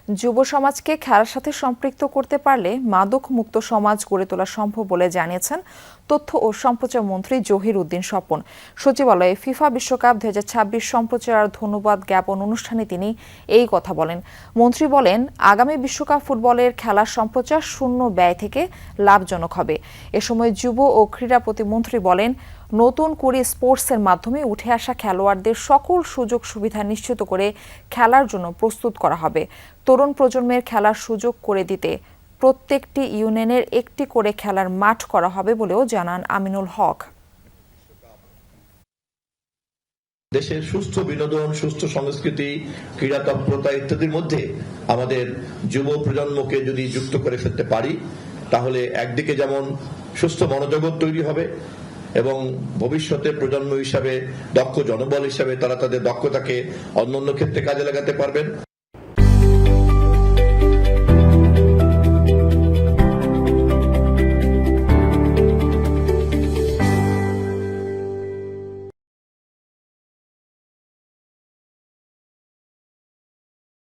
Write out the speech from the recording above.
যুব সমাজকে খেলার সাথে সম্পৃক্ত করতে পারলে মাদক মুক্ত সমাজ গড়ে তোলা সম্ভব বলে জানিয়েছেন তথ্য ও সম্প্রচার মন্ত্রী জহির উদ্দিন স্বপন। সচিবালয়ে ফিফা বিশ্বকাপ 2026 সম্প্রচার ধন্যবাদ জ্ঞাপন অনুষ্ঠানে তিনি এই কথা বলেন। মন্ত্রী বলেন, আগামী বিশ্বকাপ ফুটবলের খেলার সম্প্রচার শূন্য ব্যয় থেকে লাভজনক হবে। এ সময় যুব ও ক্রীড়া প্রতিমন্ত্রী বলেন, নতুন করে স্পোর্টসের মাধ্যমে উঠে আসা খেলোয়াড়দের সকল সুযোগ সুবিধা নিশ্চিত করে খেলার জন্য প্রস্তুত করা হবে। তরুণ প্রজন্মের খেলার সুযোগ করে দিতে প্রত্যেকটি ইউনিয়নের একটি করে খেলার মাঠ করা হবে বলেও জানান আমিনুল হক। দেশের সুস্থ বিনোদন, সুস্থ সংস্কৃতি, ক্রীড়া তৎপরতা ইত্যাদির মধ্যে আমাদের যুব প্রজন্মকে যদি যুক্ত করে ফেলতে পারি, তাহলে একদিকে যেমন সুস্থ মনোজগৎ তৈরি হবে এবং ভবিষ্যতে প্রজন্ম হিসাবে দক্ষ জনবল হিসাবে তারা তাদের দক্ষতাকে অন্যান্য ক্ষেত্রে কাজে লাগাতে পারবেন।